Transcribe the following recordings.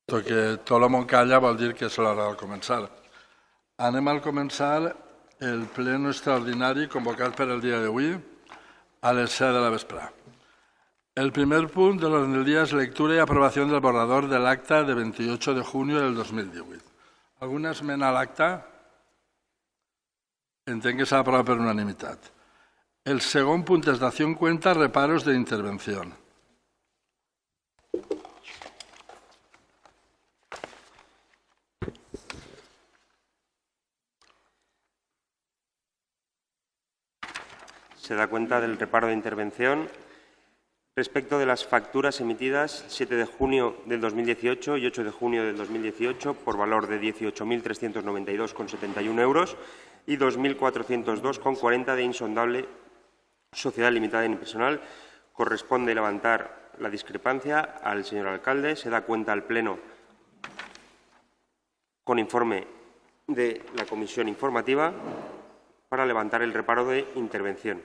que tot el món calla vol dir que és l'hora de començar. Anem a començar el pleno extraordinari convocat per el dia d'avui a les 7 de la vesprada. El primer punt de l'ordre del dia és lectura i aprovació del borrador de l'acta de 28 de junio del 2018. ¿Alguna esmena a l'acta? Entenc que s'ha aprovat per unanimitat. El segon punt és dació en cuenta reparos de intervenció. Se da cuenta del reparo de intervención respecto de las facturas emitidas 7 de junio del 2018 y 8 de junio del 2018 por valor de 18.392,71 euros y 2.402,40 de Insondable Sociedad Limitada Unipersonal. Corresponde levantar la discrepancia al señor alcalde. Se da cuenta al Pleno con informe de la comisión informativa para levantar el reparo de intervención.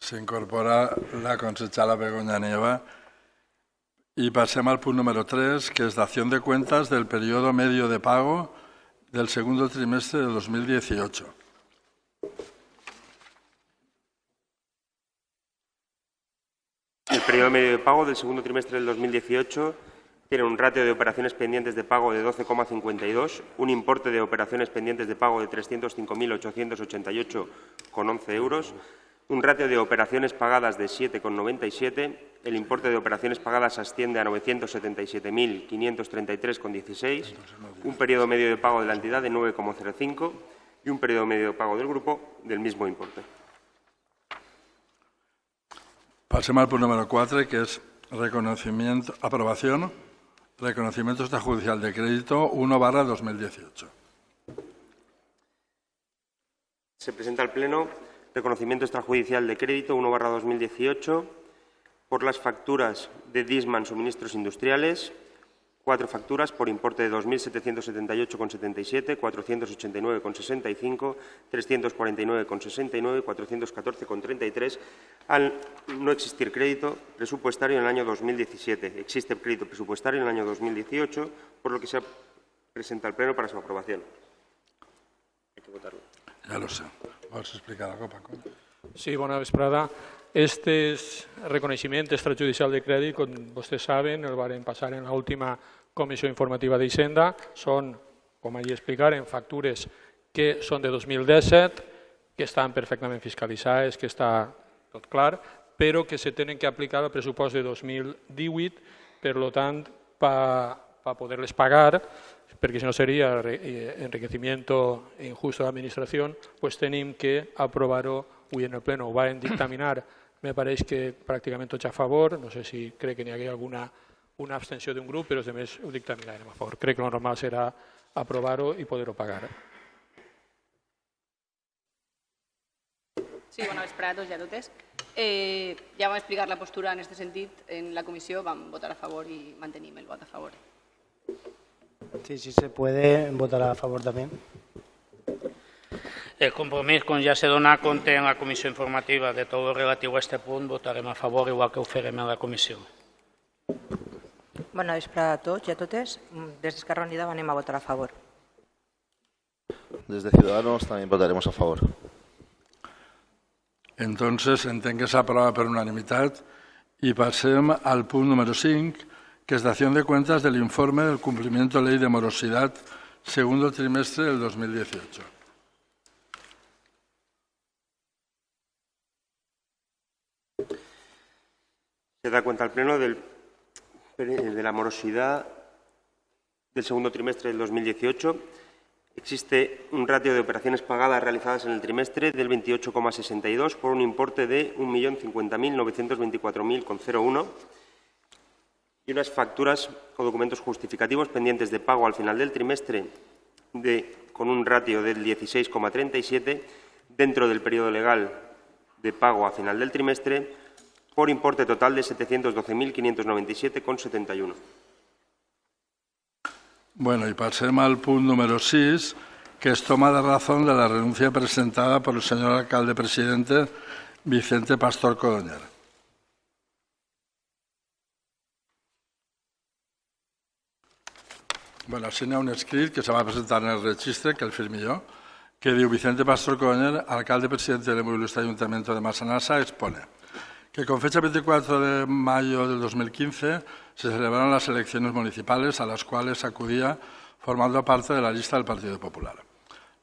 S'incorpora la concejala Begoña Nieva y pasemos al punto número 3, que es dación de cuentas del periodo medio de pago del segundo trimestre de 2018. El periodo medio de pago del segundo trimestre del 2018 tiene un ratio de operaciones pendientes de pago de 12,52, un importe de operaciones pendientes de pago de 305.888,11 euros, un ratio de operaciones pagadas de 7,97, el importe de operaciones pagadas asciende a 977.533,16, un periodo medio de pago de la entidad de 9,05 y un periodo medio de pago del grupo del mismo importe. Pasemos al punto número 4, que es aprobación, reconocimiento extrajudicial de crédito 1/2018. Se presenta al Pleno reconocimiento extrajudicial de crédito 1/2018 por las facturas de Disman Suministros Industriales, 4 facturas por importe de 2.778,77, 489,65, 349,69 y 414,33, al no existir crédito presupuestario en el año 2017. Existe crédito presupuestario en el año 2018, por lo que se presenta al Pleno para su aprobación. Hay que votarlo. Ja lo sé. Vols explicar alguna cosa, Paco? Sí, bona vesprada. Este reconeixement extrajudicial de crèdit, com vostès saben, el varen passar en l'última comissió informativa d'Hisenda. Són, com ahir explicaren, factures que són de 2017, que estan perfectament fiscalitzades, que està tot clar, però que se tenen que aplicar al pressupost de 2018, per tant, per poder-les pagar, perquè si no seria enriquecimiento injusto de l'administració, pues tenim que aprovar-ho avui en el Pleno. Ho van dictaminar, me pareix que pràcticament tots a favor, no sé si crec que n'hi hagués alguna abstenció d'un grup, però els altres ho dictaminarem a favor. Crec que el normal serà aprovar-ho i poder-ho pagar. Sí, bona vesprada a tots i a totes. Ja vam explicar la postura en aquest sentit en la comissió, vam votar a favor i mantenim el vot a favor. Sí, si se puede votar a favor también. El compromís, com ja se dona compte en la comissió informativa de tot el relatiu a aquest punt, votarem a favor, igual que ho farem en la comissió. Bona vesprada a tots i a totes. Des d'Esquerra Unida anem a votar a favor. Desde Ciudadanos también votaremos a favor. Entonces, entenc que s'aprova per unanimitat i passem al punt número 5, que es dación de cuentas del informe del cumplimiento de ley de morosidad segundo trimestre del 2018. Se da cuenta al Pleno de la morosidad del segundo trimestre del 2018. Existe un ratio de operaciones pagadas realizadas en el trimestre del 28,62 por un importe de 1.050.924.01 y unas facturas o documentos justificativos pendientes de pago al final del trimestre con un ratio del 16,37 dentro del periodo legal de pago a final del trimestre por importe total de 712.597,71. Bueno, y pasemos al punto número 6, que es toma de razón de la renuncia presentada por el señor alcalde presidente Vicente Pastor Codonyer. Bueno, així n'hi ha un escrit que se va presentar en el registre, que el firmi jo, que diu Vicente Pastor Coñer, alcalde presidente del Ilustre Ayuntamiento de Massanassa, expone que con fecha 24 de mayo del 2015 se celebraron las elecciones municipales a las cuales acudía formando parte de la lista del Partido Popular.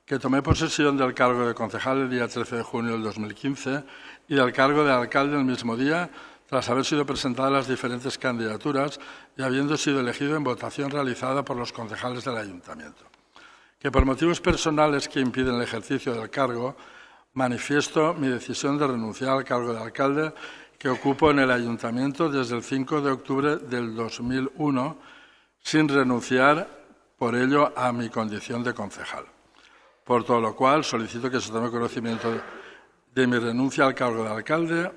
Que tomé posesión del cargo de concejal el día 13 de junio del 2015 y del cargo de alcalde el mismo día, tras haber sido presentadas las diferentes candidaturas y habiendo sido elegido en votación realizada por los concejales del Ayuntamiento. Que por motivos personales que impiden el ejercicio del cargo, manifiesto mi decisión de renunciar al cargo de alcalde que ocupo en el Ayuntamiento desde el 5 de octubre del 2001, sin renunciar por ello a mi condición de concejal. Por todo lo cual, solicito que se tome conocimiento de mi renuncia al cargo de alcalde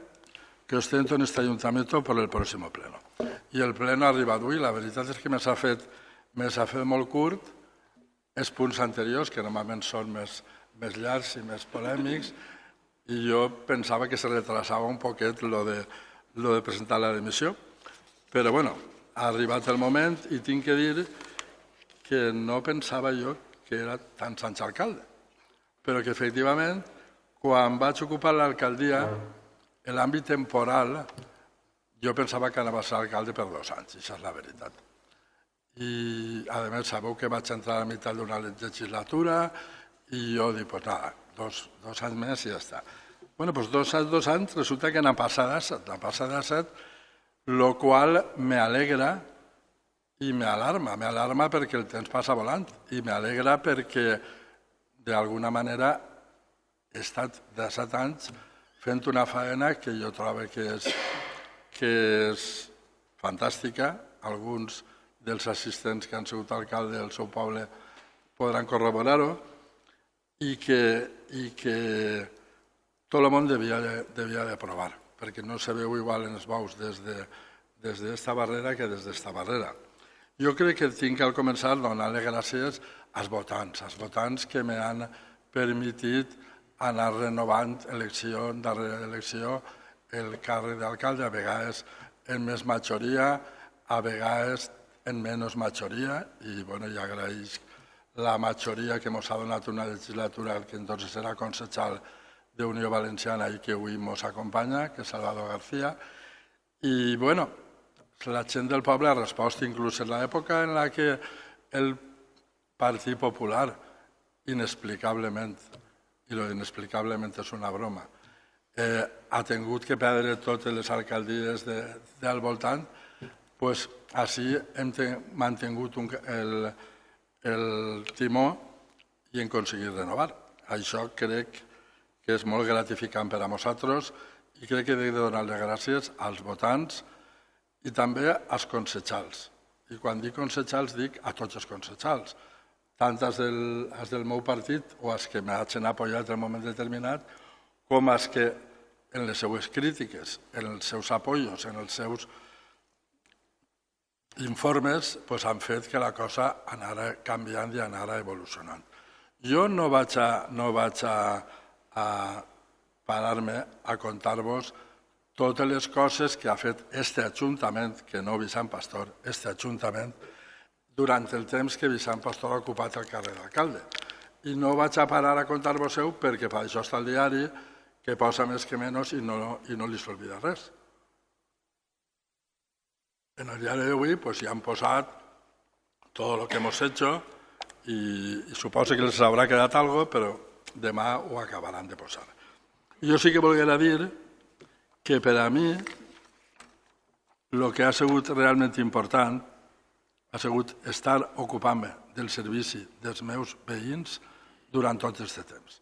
que ostento en este Ayuntamiento por el próximo pleno. I el pleno ha arribat avui. La veritat és que me s'ha fet molt curt. Els punts anteriors, que normalment són més llargs i més polèmics, i jo pensava que se retrasava un poquet lo de presentar la dimissió. Però, bueno, ha arribat el moment i tinc que dir que no pensava jo que era tan sanç alcalde, però que, efectivament, quan vaig ocupar l'alcaldia, en l'àmbit temporal, jo pensava que anava a ser alcalde per 2 anys, això és la veritat. I, a més, sabeu que vaig entrar a meitat d'una legislatura i jo dic, pues nada, 2 anys més i ja està. Bueno, doncs 2 anys resulta que n'han passat 7, lo qual me alegra i me alarma perquè el temps passa volant i me alegra perquè d'alguna manera he estat de 7 anys fent una faena que jo trobo que és fantàstica. Alguns dels assistents que han sigut alcalde del seu poble podran corroborar-ho i que tot el món devia de provar, perquè no se veu igual en els bous des d'esta barrera que des d'esta barrera. Jo crec que tinc al començar donar-li gràcies als votants que m'han permitit anar renovant elecció darrere elecció el càrrec d'alcalde, a vegades en més majoria, a vegades en menys majoria, i agraeix la majoria que ens ha donat una legislatura, el que entonces era concejal d'Unió Valenciana i que avui ens acompanya, que és Salvador García. I, la gent del poble ha respost, inclús en l'època en la que el Partit Popular, inexplicablement, i lo inexplicablement és una broma, ha tingut que perdre totes les alcaldies del voltant, doncs així hem mantingut el timó i hem aconseguit renovar. Això crec que és molt gratificant per a nosaltres i crec que he de donar-li gràcies als votants i també als concejals. I quan dic concejals dic a tots els concejals, tant als del meu partit o als que m'hagin apoyat en un moment determinat, com als que en les seues crítiques, en els seus apoyos, en els seus informes, han fet que la cosa anara canviant i anara evolucionant. Jo no vaig a parar-me a contar-vos totes les coses que ha fet este Ajuntament, que no Vicent Pastor, este Ajuntament, durant el temps que Vicent Pastor ha ocupat el càrrec d'alcalde. I no vaig a parar a contar-vos-ho perquè per això està el diari, que posa més que menys i no li s'olvida res. En el diari d'avui hi han posat tot el que hemos hecho i suposo que les haurà quedat alguna cosa, però demà ho acabaran de posar. Jo sí que volia dir que per a mi el que ha sigut realment important ha sigut estar ocupant-me del servici dels meus veïns durant tot aquest temps.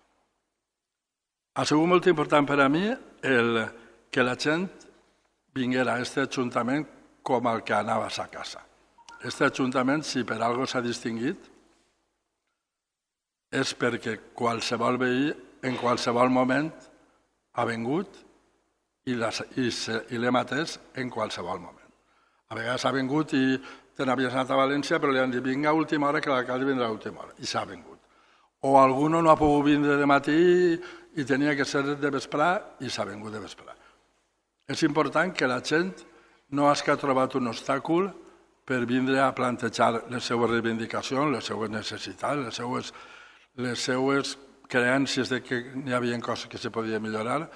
Ha sigut molt important per a mi que la gent vinguera a aquest Ajuntament com el que anava a sa casa. Aquest Ajuntament, si per alguna cosa s'ha distingit, és perquè qualsevol veí, en qualsevol moment, ha vingut i l'hem atès en qualsevol moment. A vegades ha vingut i te n'havies anat a València, però li han dit vinga a última hora, que l'alcalde vindrà a última hora, i s'ha vingut. O algú no ha pogut vindre de matí i tenia que ser de vesprà i s'ha vingut de vesprà. És important que la gent no hagi trobat un obstàcul per vindre a plantejar les seues reivindicacions, les seues necessitats, les seues creences de que hi havia coses que se podien millorar,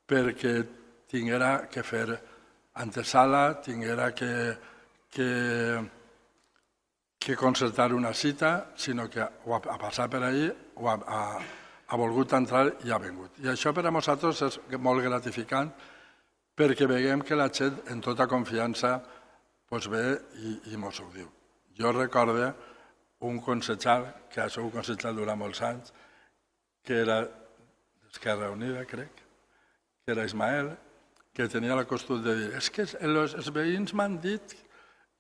perquè tinguera que fer antesala, tinguera que concertar una cita, sinó que ha passat per allí, ha volgut entrar i ha vingut. I això per a nosaltres és molt gratificant perquè veiem que la gent en tota confiança ve i mos ho diu. Jo recordo un consellal, que ha sigut consellal durant molts anys, que era d'Esquerra Unida, crec, que era Ismael, que tenia la costum de dir és que els veïns m'han dit.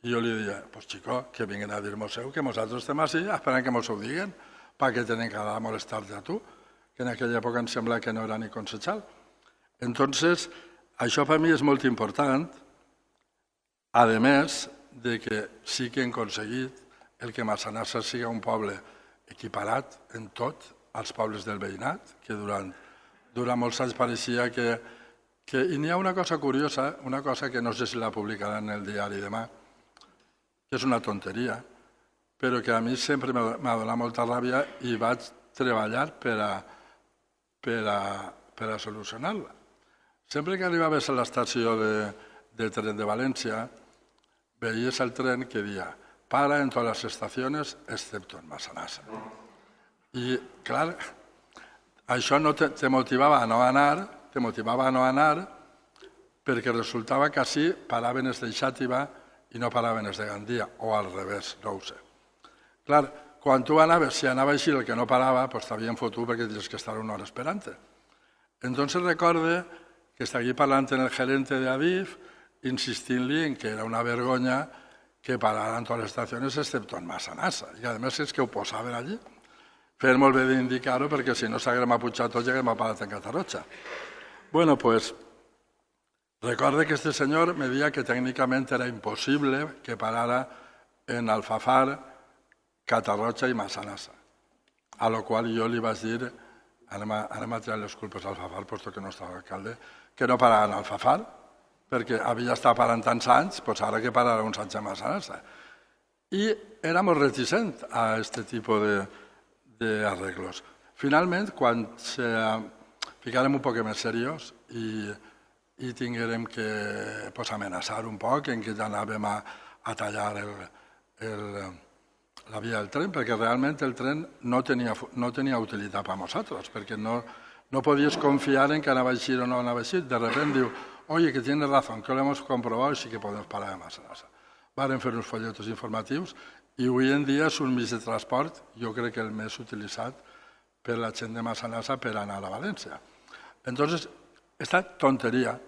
I jo li deia, pues xico, que vinguin a dir-nos-ho, que nosaltres estem així esperant que mos ho diguen, perquè tenen que anar a molestar-te a tu, que en aquella època em sembla que no era ni consellal. Entonces, això per mi és molt important, a més de que sí que hem aconseguit el que Massanassa sigui un poble equiparat en tot als pobles del veïnat, que durant molts anys pareixia que... I n'hi ha una cosa curiosa, una cosa que no sé si la publicaran en el diari demà, que és una tonteria, però que a mi sempre m'ha donat molta ràbia i vaig treballar per a solucionar-la. Sempre que arribaves a l'estació de tren de València, veies el tren que deia para en totes les estacions excepto en Massanassa. I, clar, això no te motivava a no anar, perquè resultava que així paraven els de Xàtiva i no paraven els de Gandia, o al revés, no ho sé. Clar, quan tu anaves, si anava així el que no parava, doncs t'havien fotut perquè tenies que estar una hora esperant-te. Entonces recorde que està aquí parlant en el gerente de Adif, insistint-li en que era una vergonya que pararan totes les estacions excepto en Massanassa. I a més és que ho posaven allí. Feien molt bé d'indicar-ho perquè si no s'haguem apujat tots i haguem parat en Catarroja. Bueno, pues recorde que este senyor me deia que tècnicament era impossible que parara en Alfafar, Catarroja i Massanassa. A lo qual jo li vaig dir, anem a tirar les culpes a Alfafar, puesto que no estava alcalde, que no pararan a Alfafar, perquè havia estat parant tants anys, doncs ara que pararà uns anys a Massanassa. I éramos reticents a aquest tipus d'arreglos. Finalment, quan ficarem un poc més seriós i tinguérem que amenaçar un poc en que ja anàvem a tallar la via del tren, perquè realment el tren no tenia utilitat per a nosaltres, perquè no podies confiar en que anava així o no anava així. De repente diu, oye, que tienes razón, que lo hemos comprobado y sí que podemos parar a Massanassa. Varen fer uns folletos informatius i avui en dia és un mig de transport, jo crec que el més utilitzat per la gent de Massanassa per anar a València. Entonces, esta tonteria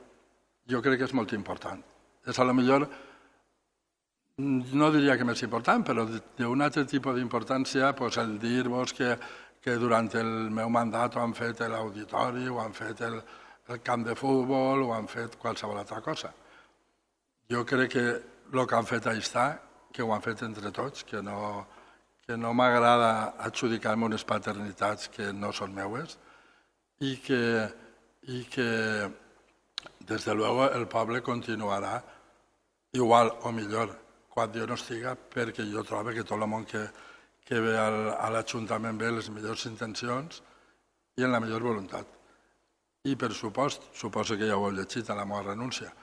jo crec que és molt important. És a lo millor, no diria que més important, però d'un altre tipus d'importància, el dir-vos que durant el meu mandat ho han fet l'auditori, ho han fet el camp de futbol, ho han fet qualsevol altra cosa. Jo crec que el que han fet ahí està, que ho han fet entre tots, que no m'agrada adjudicar-me unes paternitats que no són meues i que des de luego el poble continuarà igual o millor quan jo no estiga, perquè jo trobo que tot el món que ve a l'Ajuntament ve les millors intencions i en la millor voluntat. I per suposo que ja ho heu llegit a la meva renúncia.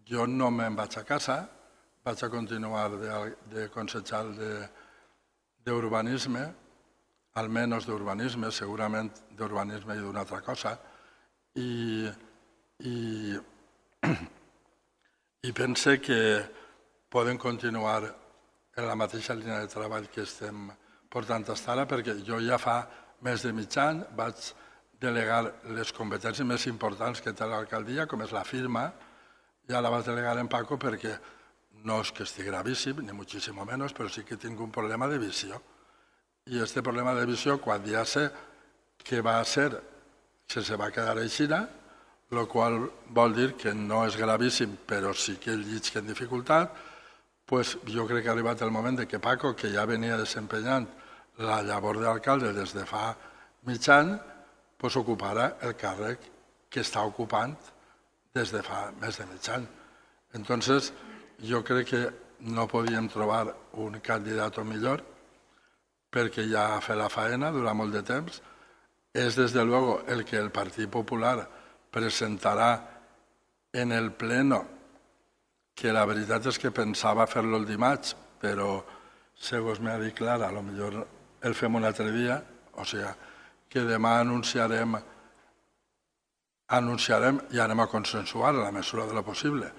Jo no me'n vaig a casa, vaig a continuar de consellal d'urbanisme, almenys d'urbanisme, segurament d'urbanisme i d'una altra cosa, i pense que poden continuar en la mateixa línia de treball que estem portant fins ara, perquè jo ja fa més de mig any vaig delegar les competències més importants que té l'alcaldia, com és la firma, ja la vaig delegar en Paco perquè no és que estigui gravíssim, ni moltíssim menys, però sí que tinc un problema de visió. I aquest problema de visió, quan ja sé que va ser, que se va quedar així, el qual vol dir que no és gravíssim, però sí que el llits que en dificultat, jo crec que ha arribat el moment que Paco, que ja venia desempenyant la llavor d'alcalde des de fa mig any, ocuparà el càrrec que està ocupant des de fa més de mig any. Entonces, jo crec que no podíem trobar un candidat millor perquè ja ha fet la faena durant molt de temps. És, desde luego, el que el Partit Popular presentarà en el pleno, que la veritat és que pensava fer-lo el dimarts, però segons m'ha dit Clara, potser el fem un altre dia, o sigui que demà anunciarem i anem a consensuar a la mesura de lo possible.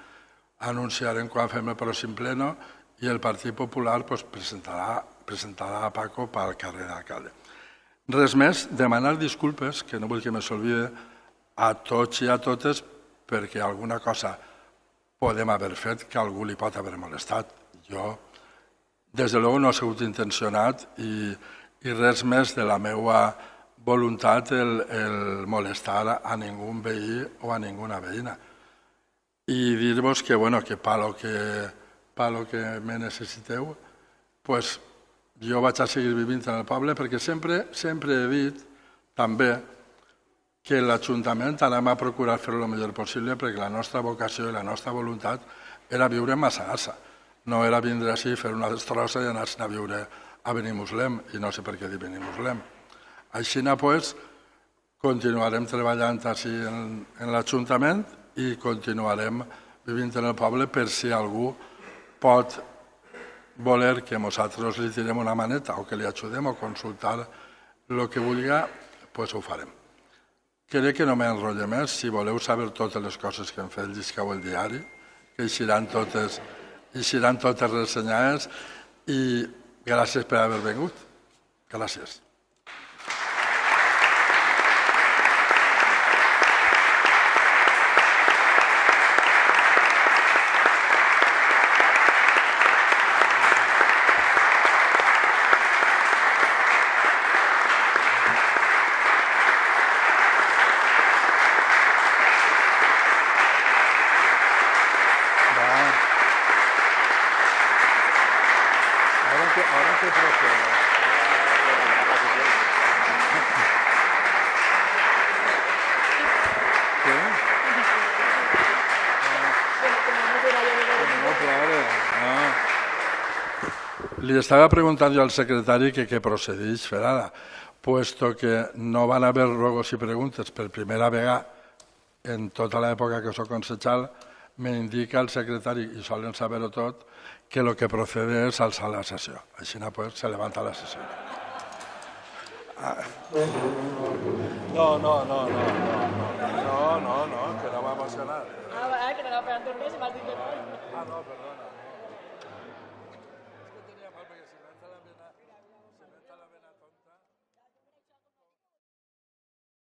Anunciarem quan fem el pròxim pleno i el Partit Popular presentarà a Paco pel carrer d'alcalde. Res més, demanar disculpes, que no vull que me s'olvide, a tots i a totes, perquè alguna cosa podem haver fet que algú li pot haver molestat. Jo, des de luego, no he sigut intencionat i res més de la meva voluntat el molestar a ningú veí o a ninguna veïna. I dir-vos que, bueno, que palo que me necessiteu, pues jo vaig a seguir vivint en el poble perquè sempre he dit també que l'Ajuntament anem a procurar fer-ho el millor possible perquè la nostra vocació i la nostra voluntat era viure en Massanassa. No era vindre així, fer una destrossa i anar-se'n a viure a Benimuslem, i no sé per què dir Benimuslem. Així, doncs, continuarem treballant així en l'Ajuntament i continuarem vivint en el poble per si algú pot voler que nosaltres li tirem una maneta o que li ajudem o consultar el que vulgui, doncs ho farem. Crec que no m'enrotllo més. Si voleu saber totes les coses que hem fet, llisqueu el diari, que eixiran totes ressenyades, i gràcies per haver vingut. Gràcies. Ahora qué procede. ¿Qué? No, claro. Li estava preguntant jo al secretari que què procedeix fer ara, puesto que no van haver ruegos i preguntes per primera vegada en tota l'època que soc concejal, me indica el secretari, i solen saber-ho tot, que el que procede és alçar la sessió. Així se levanta la sessió. No, que no va emocionar. Que no va per dormir, se m'ha dit que no. No, perdó.